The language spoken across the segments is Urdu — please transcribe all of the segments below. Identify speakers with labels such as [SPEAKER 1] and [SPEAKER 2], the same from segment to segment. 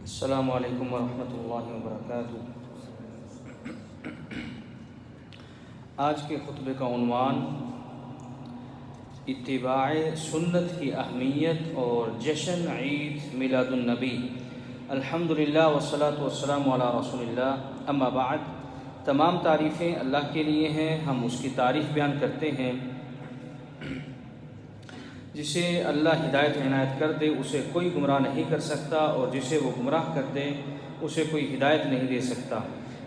[SPEAKER 1] السلام علیکم ورحمۃ اللہ وبرکاتہ۔ آج کے خطبے کا عنوان اتباع سنت کی اہمیت اور جشن عید میلاد النبی۔ الحمدللہ والصلاۃ والسلام علی رسول اللہ، اما بعد۔ تمام تعریفیں اللہ کے لیے ہیں، ہم اس کی تعریف بیان کرتے ہیں۔ جسے اللہ ہدایت عنایت کر دے اسے کوئی گمراہ نہیں کر سکتا، اور جسے وہ گمراہ کر دے اسے کوئی ہدایت نہیں دے سکتا۔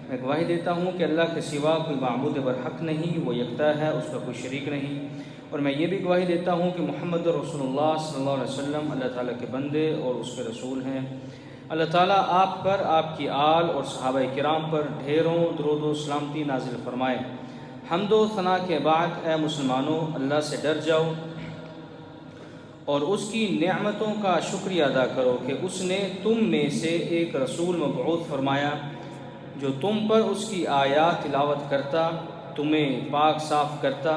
[SPEAKER 1] میں گواہی دیتا ہوں کہ اللہ کے سوا کوئی معبود برحق نہیں، وہ یکتا ہے، اس کا کوئی شریک نہیں۔ اور میں یہ بھی گواہی دیتا ہوں کہ محمد رسول اللہ صلی اللہ علیہ وسلم اللہ تعالیٰ کے بندے اور اس کے رسول ہیں۔ اللہ تعالیٰ آپ پر، آپ کی آل اور صحابہ کرام پر ڈھیروں درود و سلامتی نازل فرمائے۔ حمد و ثنا کے بعد اے مسلمانوں، اللہ سے ڈر جاؤ اور اس کی نعمتوں کا شکریہ ادا کرو کہ اس نے تم میں سے ایک رسول مبعوث فرمایا جو تم پر اس کی آیات تلاوت کرتا، تمہیں پاک صاف کرتا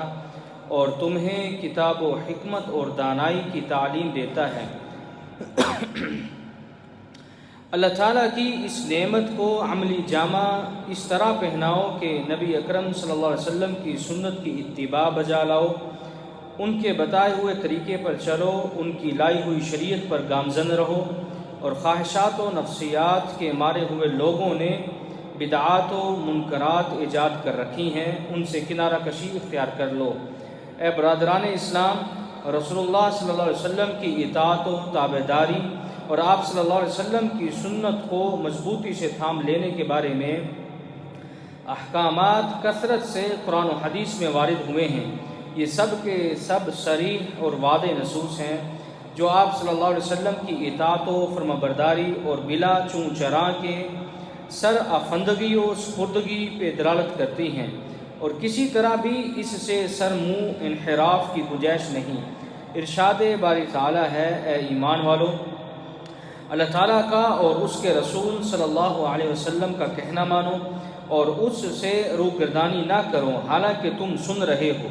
[SPEAKER 1] اور تمہیں کتاب و حکمت اور دانائی کی تعلیم دیتا ہے۔ اللہ تعالیٰ کی اس نعمت کو عملی جامہ اس طرح پہناؤ کہ نبی اکرم صلی اللہ علیہ وسلم کی سنت کی اتباع بجا لاؤ، ان کے بتائے ہوئے طریقے پر چلو، ان کی لائی ہوئی شریعت پر گامزن رہو، اور خواہشات و نفسیات کے مارے ہوئے لوگوں نے بدعات و منکرات ایجاد کر رکھی ہیں، ان سے کنارہ کشی اختیار کر لو۔ اے برادران اسلام، رسول اللہ صلی اللہ علیہ وسلم کی اطاعت و تابعداری اور آپ صلی اللہ علیہ وسلم کی سنت کو مضبوطی سے تھام لینے کے بارے میں احکامات کثرت سے قرآن و حدیث میں وارد ہوئے ہیں۔ یہ سب کے سب صریح اور واضح نصوص ہیں جو آپ صلی اللہ علیہ وسلم کی اطاعت و فرمانبرداری اور بلا چون چراں کے سر افندگی و سپردگی پہ دلالت کرتی ہیں، اور کسی طرح بھی اس سے سر منہ انحراف کی گنجائش نہیں۔ ارشاد باری تعالیٰ ہے، اے ایمان والو، اللہ تعالیٰ کا اور اس کے رسول صلی اللہ علیہ وسلم کا کہنا مانو اور اس سے روگردانی نہ کرو حالانکہ تم سن رہے ہو۔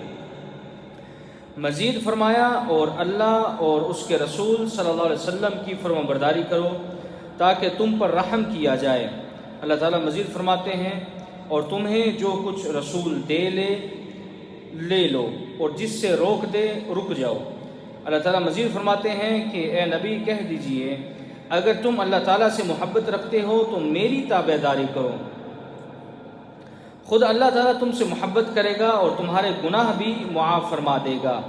[SPEAKER 1] مزید فرمایا، اور اللہ اور اس کے رسول صلی اللہ علیہ وسلم کی فرمانبرداری کرو تاکہ تم پر رحم کیا جائے۔ اللہ تعالیٰ مزید فرماتے ہیں، اور تمہیں جو کچھ رسول دے لے لو، اور جس سے روک دے رک جاؤ۔ اللہ تعالیٰ مزید فرماتے ہیں کہ اے نبی کہہ دیجئے، اگر تم اللہ تعالیٰ سے محبت رکھتے ہو تو میری تابعداری کرو، خود اللہ تعالیٰ تم سے محبت کرے گا اور تمہارے گناہ بھی معاف فرما دے گا۔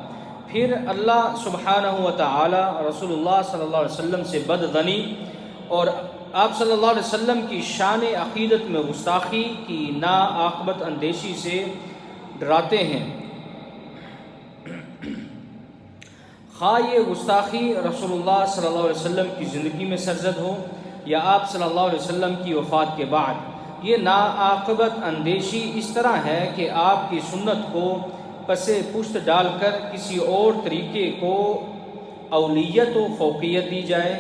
[SPEAKER 1] پھر اللہ سبحانہ و تعالیٰ رسول اللہ صلی اللہ علیہ وسلم سے بدظنی اور آپ صلی اللہ علیہ وسلم کی شان عقیدت میں گستاخی کی ناعاقبت اندیشی سے ڈراتے ہیں، خواہ یہ گستاخی رسول اللہ صلی اللہ علیہ وسلم کی زندگی میں سرزد ہو یا آپ صلی اللہ علیہ وسلم کی وفات کے بعد۔ یہ ناعاقبت اندیشی اس طرح ہے کہ آپ کی سنت کو پس پشت ڈال کر کسی اور طریقے کو اولیت و فوقیت دی جائے،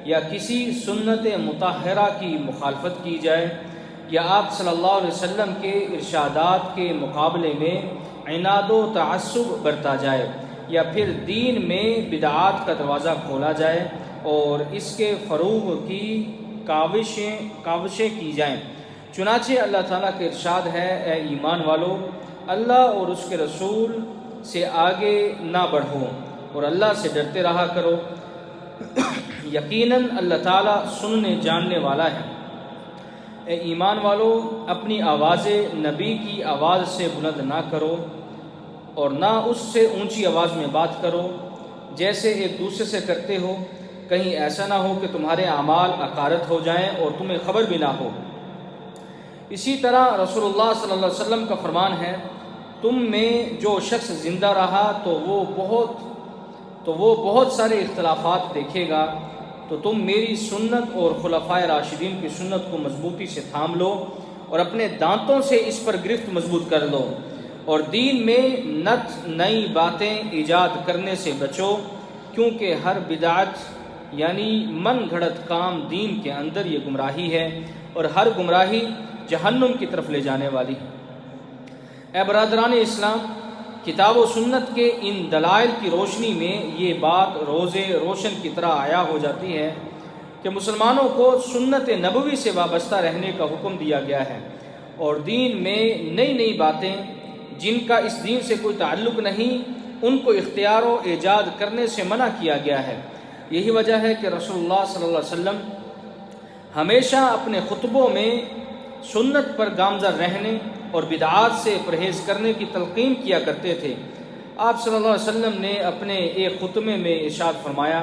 [SPEAKER 1] یا کسی سنت مطہرہ کی مخالفت کی جائے، یا آپ صلی اللہ علیہ وسلم کے ارشادات کے مقابلے میں عناد و تعصب برتا جائے، یا پھر دین میں بدعات کا دروازہ کھولا جائے اور اس کے فروغ کی کاوشیں کی جائیں۔ چنانچہ اللہ تعالیٰ کے ارشاد ہے، اے ایمان والو، اللہ اور اس کے رسول سے آگے نہ بڑھو اور اللہ سے ڈرتے رہا کرو، یقیناً اللہ تعالیٰ سننے جاننے والا ہے۔ اے ایمان والو، اپنی آوازیں نبی کی آواز سے بلند نہ کرو اور نہ اس سے اونچی آواز میں بات کرو جیسے ایک دوسرے سے کرتے ہو، کہیں ایسا نہ ہو کہ تمہارے اعمال عقارت ہو جائیں اور تمہیں خبر بھی نہ ہو۔ اسی طرح رسول اللہ صلی اللہ علیہ وسلم کا فرمان ہے، تم میں جو شخص زندہ رہا تو وہ بہت سارے اختلافات دیکھے گا، تو تم میری سنت اور خلفائے راشدین کی سنت کو مضبوطی سے تھام لو اور اپنے دانتوں سے اس پر گرفت مضبوط کر لو، اور دین میں نئی باتیں ایجاد کرنے سے بچو، کیونکہ ہر بدعت یعنی من گھڑت کام دین کے اندر یہ گمراہی ہے، اور ہر گمراہی جہنم کی طرف لے جانے والی ہے۔ اے برادران اسلام، کتاب و سنت کے ان دلائل کی روشنی میں یہ بات روز روشن کی طرح عیاں ہو جاتی ہے کہ مسلمانوں کو سنت نبوی سے وابستہ رہنے کا حکم دیا گیا ہے، اور دین میں نئی نئی باتیں جن کا اس دین سے کوئی تعلق نہیں ان کو اختیار و ایجاد کرنے سے منع کیا گیا ہے۔ یہی وجہ ہے کہ رسول اللہ صلی اللہ علیہ وسلم ہمیشہ اپنے خطبوں میں سنت پر گامزن رہنے اور بدعات سے پرہیز کرنے کی تلقین کیا کرتے تھے۔ آپ صلی اللہ علیہ وسلم نے اپنے ایک خطبے میں ارشاد فرمایا،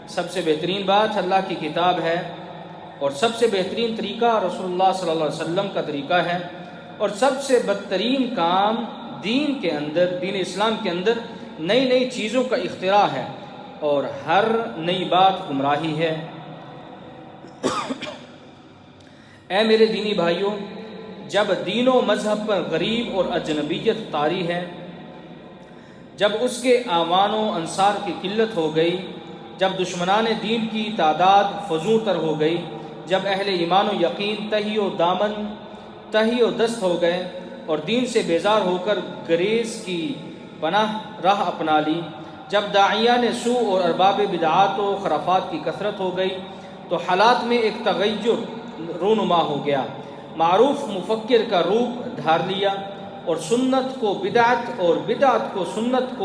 [SPEAKER 1] سب سے بہترین بات اللہ کی کتاب ہے، اور سب سے بہترین طریقہ رسول اللہ صلی اللہ علیہ وسلم کا طریقہ ہے، اور سب سے بدترین کام دین کے اندر، دین اسلام کے اندر نئی نئی چیزوں کا اختراع ہے، اور ہر نئی بات گمراہی ہے۔ اے میرے دینی بھائیوں، جب دین و مذہب پر غریب اور اجنبیت طاری ہے، جب اس کے اعوان و انصار کی قلت ہو گئی، جب دشمنان دین کی تعداد فزوں تر ہو گئی، جب اہل ایمان و یقین تہی و دامن تہی و دست ہو گئے اور دین سے بیزار ہو کر گریز کی پناہ راہ اپنا لی، جب داعیان سوء اور ارباب بدعات و خرافات کی کثرت ہو گئی، تو حالات میں ایک تغیر رونما ہو گیا۔ معروف مفکر کا روپ دھار لیا، اور سنت کو بدعت اور بدعت کو سنت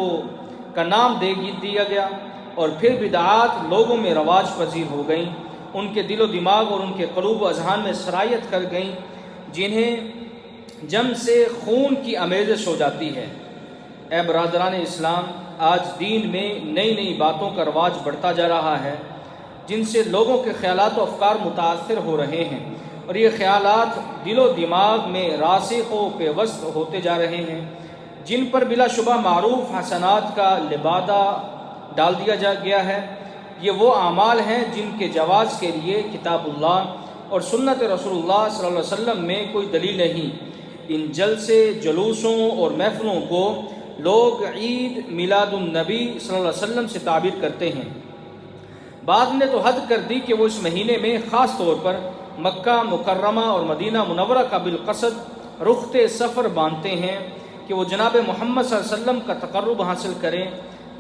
[SPEAKER 1] کا نام دیا گیا، اور پھر بدعات لوگوں میں رواج پذیر ہو گئیں، ان کے دل و دماغ اور ان کے قلوب و اذہان میں سرایت کر گئیں، جنہیں جم سے خون کی آمیزش ہو جاتی ہے۔ اے برادران اسلام، آج دین میں نئی نئی باتوں کا رواج بڑھتا جا رہا ہے، جن سے لوگوں کے خیالات و افکار متاثر ہو رہے ہیں، اور یہ خیالات دل و دماغ میں راسخ و پیوست ہوتے جا رہے ہیں، جن پر بلا شبہ معروف حسنات کا لبادہ ڈال دیا گیا ہے۔ یہ وہ اعمال ہیں جن کے جواز کے لیے کتاب اللہ اور سنت رسول اللہ صلی اللہ علیہ وسلم میں کوئی دلیل نہیں۔ ان جلسے، جلوسوں اور محفلوں کو لوگ عید میلاد النبی صلی اللہ علیہ وسلم سے تعبیر کرتے ہیں۔ بعض نے تو حد کر دی کہ وہ اس مہینے میں خاص طور پر مکہ مکرمہ اور مدینہ منورہ کا بالقصد رخت سفر باندھتے ہیں کہ وہ جناب محمد صلی اللہ علیہ وسلم کا تقرب حاصل کریں۔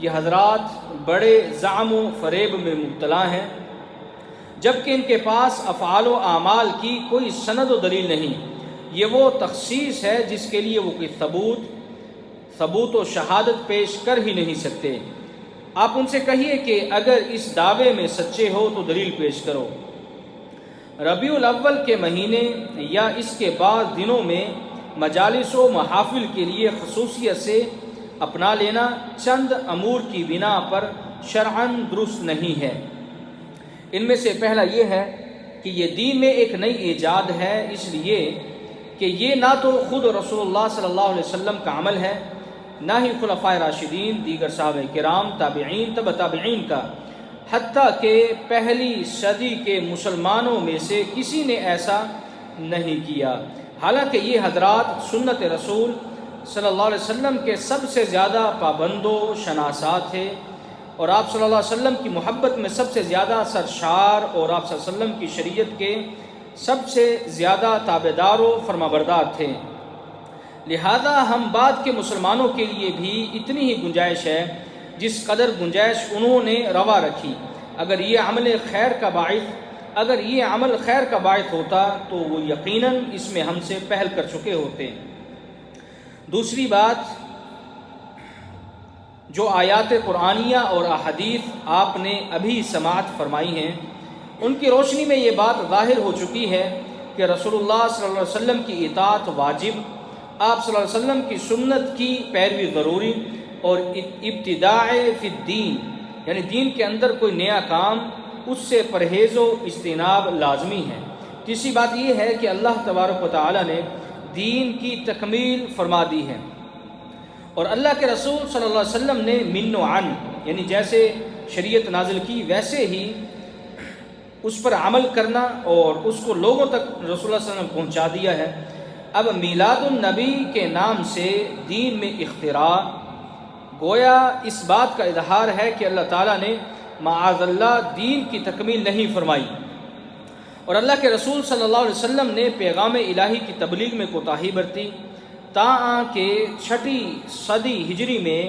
[SPEAKER 1] یہ حضرات بڑے زعم و فریب میں مبتلا ہیں، جبکہ ان کے پاس افعال و اعمال کی کوئی سند و دلیل نہیں۔ یہ وہ تخصیص ہے جس کے لیے وہ کوئی ثبوت و شہادت پیش کر ہی نہیں سکتے۔ آپ ان سے کہیے کہ اگر اس دعوے میں سچے ہو تو دلیل پیش کرو۔ ربیع الاول کے مہینے یا اس کے بعض دنوں میں مجالس و محافل کے لیے خصوصیت سے اپنا لینا چند امور کی بنا پر شرعاً درست نہیں ہے۔ ان میں سے پہلا یہ ہے کہ یہ دین میں ایک نئی ایجاد ہے، اس لیے کہ یہ نہ تو خود رسول اللہ صلی اللہ علیہ وسلم کا عمل ہے، نہ ہی خلفائے راشدین، دیگر صحابہ کرام، تابعین، تبع تابعین کا، حتیٰ کہ پہلی صدی کے مسلمانوں میں سے کسی نے ایسا نہیں کیا۔ حالانکہ یہ حضرات سنت رسول صلی اللہ علیہ وسلم کے سب سے زیادہ پابند و شناسا تھے، اور آپ صلی اللہ علیہ وسلم کی محبت میں سب سے زیادہ سرشار، اور آپ صلی اللہ علیہ وسلم کی شریعت کے سب سے زیادہ تابعدار و فرمانبردار تھے۔ لہذا ہم بعد کے مسلمانوں کے لیے بھی اتنی ہی گنجائش ہے جس قدر گنجائش انہوں نے روا رکھی۔ اگر یہ عمل خیر کا باعث ہوتا تو وہ یقیناً اس میں ہم سے پہل کر چکے ہوتے۔ دوسری بات، جو آیات قرآنیہ اور احادیث آپ نے ابھی سماعت فرمائی ہیں، ان کی روشنی میں یہ بات ظاہر ہو چکی ہے کہ رسول اللہ صلی اللہ علیہ وسلم کی اطاعت واجب، آپ صلی اللہ علیہ وسلم کی سنت کی پیروی ضروری، اور ابتداء فی الدین یعنی دین کے اندر کوئی نیا کام، اس سے پرہیز و اجتناب لازمی ہے۔ تیسری بات یہ ہے کہ اللہ تبارک و تعالی نے دین کی تکمیل فرما دی ہے، اور اللہ کے رسول صلی اللہ علیہ وسلم نے من و عن یعنی جیسے شریعت نازل کی ویسے ہی اس پر عمل کرنا اور اس کو لوگوں تک رسول اللہ صلی اللہ علیہ وسلم پہنچا دیا ہے۔ اب میلاد النبی کے نام سے دین میں اختراع گویا اس بات کا اظہار ہے کہ اللہ تعالیٰ نے معاذ اللہ دین کی تکمیل نہیں فرمائی، اور اللہ کے رسول صلی اللہ علیہ وسلم نے پیغام الہی کی تبلیغ میں کوتاہی برتی، تاں کہ 6 صدی ہجری میں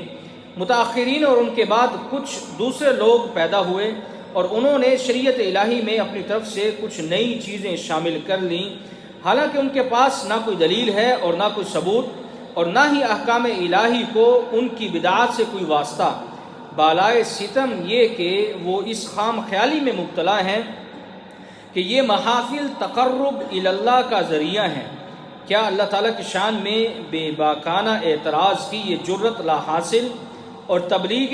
[SPEAKER 1] متاخرین اور ان کے بعد کچھ دوسرے لوگ پیدا ہوئے اور انہوں نے شریعت الہی میں اپنی طرف سے کچھ نئی چیزیں شامل کر لیں، حالانکہ ان کے پاس نہ کوئی دلیل ہے اور نہ کوئی ثبوت، اور نہ ہی احکام الہی کو ان کی بدعات سے کوئی واسطہ۔ بالائے ستم یہ کہ وہ اس خام خیالی میں مبتلا ہیں کہ یہ محافل تقرب اللہ کا ذریعہ ہیں۔ کیا اللہ تعالیٰ کی شان میں بے باکانہ اعتراض کی یہ جرت لا حاصل اور تبلیغ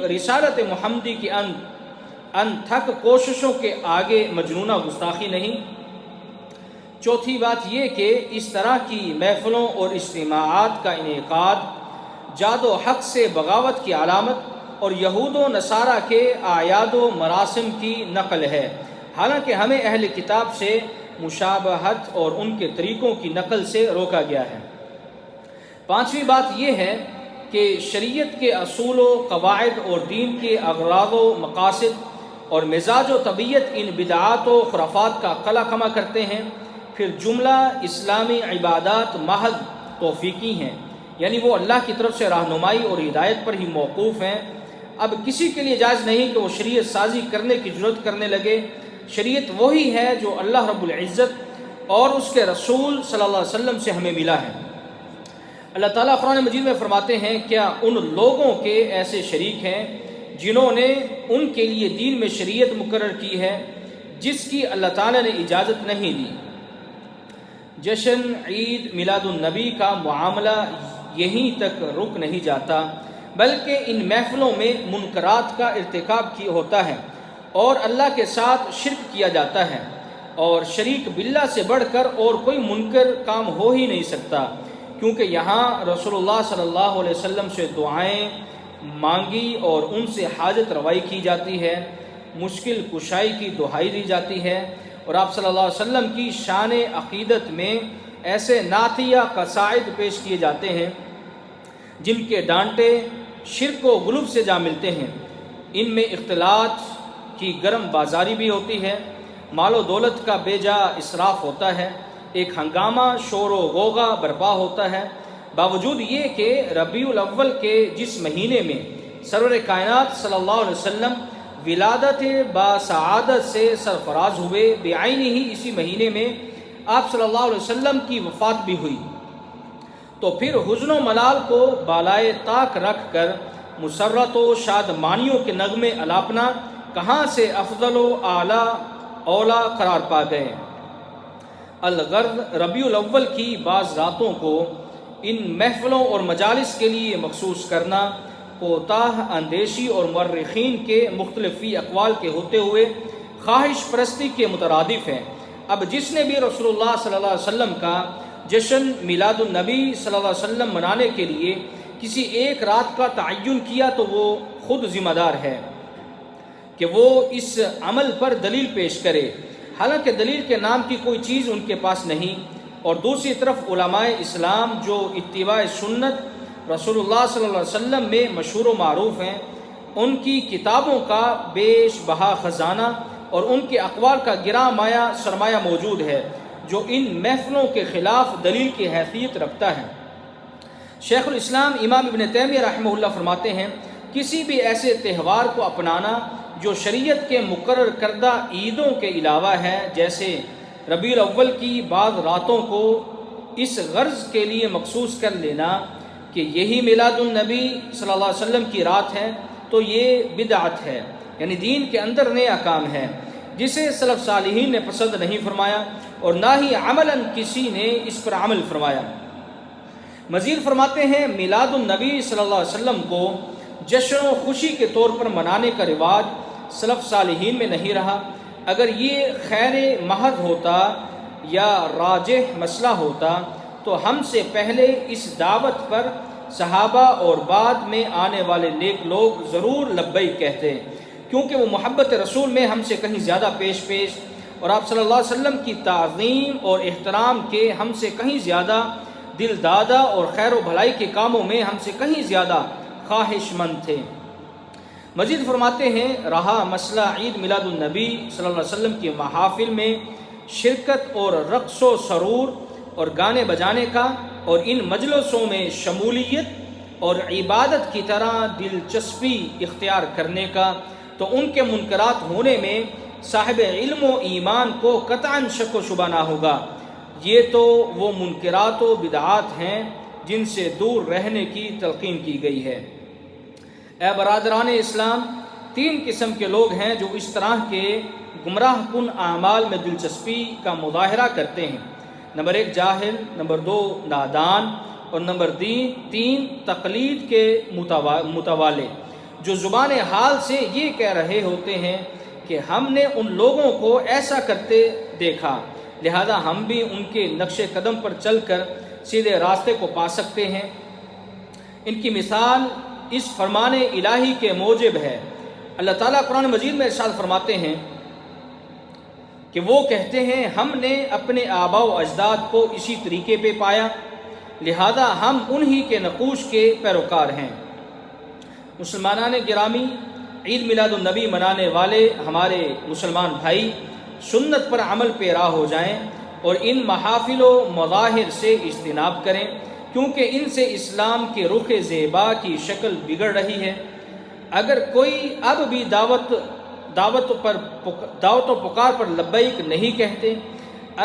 [SPEAKER 1] رسالت محمدی کی انتھک کوششوں کے آگے مجنونہ گستاخی نہیں؟ چوتھی بات یہ کہ اس طرح کی محفلوں اور اجتماعات کا انعقاد جاد و حق سے بغاوت کی علامت اور یہود و نصارہ کے اعیاد و مراسم کی نقل ہے، حالانکہ ہمیں اہل کتاب سے مشابہت اور ان کے طریقوں کی نقل سے روکا گیا ہے۔ پانچویں بات یہ ہے کہ شریعت کے اصول و قواعد اور دین کے اغراض و مقاصد اور مزاج و طبیعت ان بدعات و خرافات کا قلع کما کرتے ہیں۔ پھر جملہ اسلامی عبادات محض توفیقی ہیں، یعنی وہ اللہ کی طرف سے رہنمائی اور ہدایت پر ہی موقوف ہیں۔ اب کسی کے لیے جائز نہیں کہ وہ شریعت سازی کرنے کی جرات کرنے لگے۔ شریعت وہی ہے جو اللہ رب العزت اور اس کے رسول صلی اللہ علیہ وسلم سے ہمیں ملا ہے۔ اللہ تعالیٰ قرآن مجید میں فرماتے ہیں، کیا ان لوگوں کے ایسے شریک ہیں جنہوں نے ان کے لیے دین میں شریعت مقرر کی ہے جس کی اللہ تعالیٰ نے اجازت نہیں دی؟ جشن عید میلاد النبی کا معاملہ یہیں تک رک نہیں جاتا، بلکہ ان محفلوں میں منکرات کا ارتکاب ہوتا ہے اور اللہ کے ساتھ شرک کیا جاتا ہے، اور شریک باللہ سے بڑھ کر اور کوئی منکر کام ہو ہی نہیں سکتا، کیونکہ یہاں رسول اللہ صلی اللہ علیہ وسلم سے دعائیں مانگی اور ان سے حاجت روائی کی جاتی ہے، مشکل کشائی کی دہائی دی جاتی ہے، اور آپ صلی اللہ علیہ وسلم کی شان عقیدت میں ایسے نعتیہ قصائد پیش کیے جاتے ہیں جن کے ڈانٹے شرک و غلو سے جا ملتے ہیں۔ ان میں اختلاط کی گرم بازاری بھی ہوتی ہے، مال و دولت کا بے جا اسراف ہوتا ہے، ایک ہنگامہ شور و غوغا برپا ہوتا ہے، باوجود یہ کہ ربیع الاول کے جس مہینے میں سرور کائنات صلی اللہ علیہ وسلم ولادت باسعادت سے سرفراز ہوئے، بعینہ ہی اسی مہینے میں آپ صلی اللہ علیہ وسلم کی وفات بھی ہوئی، تو پھر حزن و ملال کو بالائے طاق رکھ کر مسرت و شادمانیوں کے نغمے الاپنا کہاں سے افضل و اعلیٰ اولا قرار پا گئے۔ الغرض ربیع الاول کی بعض راتوں کو ان محفلوں اور مجالس کے لیے مخصوص کرنا کوتاہ اندیشی اور مورخین کے مختلف اقوال کے ہوتے ہوئے خواہش پرستی کے مترادف ہے۔ اب جس نے بھی رسول اللہ صلی اللہ علیہ وسلم کا جشن میلاد النبی صلی اللہ علیہ وسلم منانے کے لیے کسی ایک رات کا تعین کیا تو وہ خود ذمہ دار ہے کہ وہ اس عمل پر دلیل پیش کرے، حالانکہ دلیل کے نام کی کوئی چیز ان کے پاس نہیں، اور دوسری طرف علماء اسلام جو اتباع سنت رسول اللہ صلی اللہ علیہ وسلم میں مشہور و معروف ہیں، ان کی کتابوں کا بیش بہا خزانہ اور ان کے اقوال کا گراں مایہ سرمایہ موجود ہے جو ان محفلوں کے خلاف دلیل کی حیثیت رکھتا ہے۔ شیخ الاسلام امام ابن تیمیہ رحمہ اللہ فرماتے ہیں، کسی بھی ایسے تہوار کو اپنانا جو شریعت کے مقرر کردہ عیدوں کے علاوہ ہے، جیسے ربیع الاول کی بعض راتوں کو اس غرض کے لیے مخصوص کر لینا کہ یہی میلاد النبی صلی اللہ علیہ وسلم کی رات ہے، تو یہ بدعت ہے، یعنی دین کے اندر نیا کام ہے جسے سلف صالحین نے پسند نہیں فرمایا اور نہ ہی عملاً کسی نے اس پر عمل فرمایا۔ مزید فرماتے ہیں، میلاد النبی صلی اللہ علیہ وسلم کو جشن و خوشی کے طور پر منانے کا رواج سلف صالحین میں نہیں رہا۔ اگر یہ خیر محض ہوتا یا راجح مسئلہ ہوتا تو ہم سے پہلے اس دعوت پر صحابہ اور بعد میں آنے والے نیک لوگ ضرور لبیک کہتے، کیونکہ وہ محبت رسول میں ہم سے کہیں زیادہ پیش اور آپ صلی اللہ علیہ وسلم کی تعظیم اور احترام کے ہم سے کہیں زیادہ دل دادا اور خیر و بھلائی کے کاموں میں ہم سے کہیں زیادہ خواہش مند تھے۔ مزید فرماتے ہیں، رہا مسئلہ عید میلاد النبی صلی اللہ علیہ وسلم کی محافل میں شرکت اور رقص و سرور اور گانے بجانے کا اور ان مجلسوں میں شمولیت اور عبادت کی طرح دلچسپی اختیار کرنے کا، تو ان کے منکرات ہونے میں صاحب علم و ایمان کو قطعاً شک و شبہ نہ ہوگا۔ یہ تو وہ منکرات و بدعات ہیں جن سے دور رہنے کی تلقین کی گئی ہے۔ اے برادران اسلام، 3 قسم کے لوگ ہیں جو اس طرح کے گمراہ کن اعمال میں دلچسپی کا مظاہرہ کرتے ہیں۔ نمبر 1 جاہل، نمبر 2 نادان، اور نمبر 3 تقلید کے متوالے، جو زبان حال سے یہ کہہ رہے ہوتے ہیں کہ ہم نے ان لوگوں کو ایسا کرتے دیکھا، لہذا ہم بھی ان کے نقش قدم پر چل کر سیدھے راستے کو پا سکتے ہیں۔ ان کی مثال اس فرمان الہی کے موجب ہے۔ اللہ تعالیٰ قرآن مجید میں ارشاد فرماتے ہیں کہ وہ کہتے ہیں ہم نے اپنے آباء و اجداد کو اسی طریقے پہ پایا، لہذا ہم انہی کے نقوش کے پیروکار ہیں۔ مسلمانان گرامی، عید میلاد النبی منانے والے ہمارے مسلمان بھائی سنت پر عمل پیرا ہو جائیں اور ان محافل و مظاہر سے اجتناب کریں، کیونکہ ان سے اسلام کے رخ زیبا کی شکل بگڑ رہی ہے۔ اگر کوئی اب بھی دعوت و پکار پر لبیک نہیں کہتے،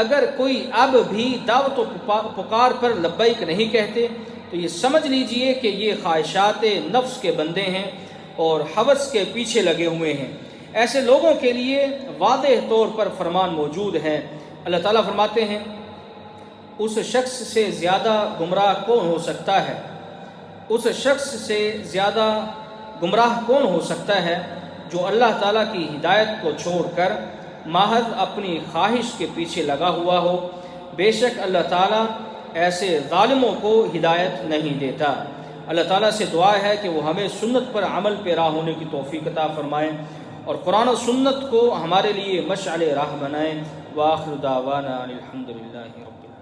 [SPEAKER 1] اگر کوئی اب بھی دعوت و پکار پر لبیک نہیں کہتے تو یہ سمجھ لیجئے کہ یہ خواہشات نفس کے بندے ہیں اور ہوس کے پیچھے لگے ہوئے ہیں۔ ایسے لوگوں کے لیے واضح طور پر فرمان موجود ہے۔ اللہ تعالیٰ فرماتے ہیں اس شخص سے زیادہ گمراہ کون ہو سکتا ہے؟ اس شخص سے زیادہ گمراہ کون ہو سکتا ہے جو اللہ تعالیٰ کی ہدایت کو چھوڑ کر محض اپنی خواہش کے پیچھے لگا ہوا ہو۔ بے شک اللہ تعالیٰ ایسے ظالموں کو ہدایت نہیں دیتا۔ اللہ تعالیٰ سے دعا ہے کہ وہ ہمیں سنت پر عمل پیرا ہونے کی توفیق عطا فرمائے اور قرآن و سنت کو ہمارے لیے مشعل راہ بنائے۔ وآخر دعوانا الحمدللہ رب العالمین۔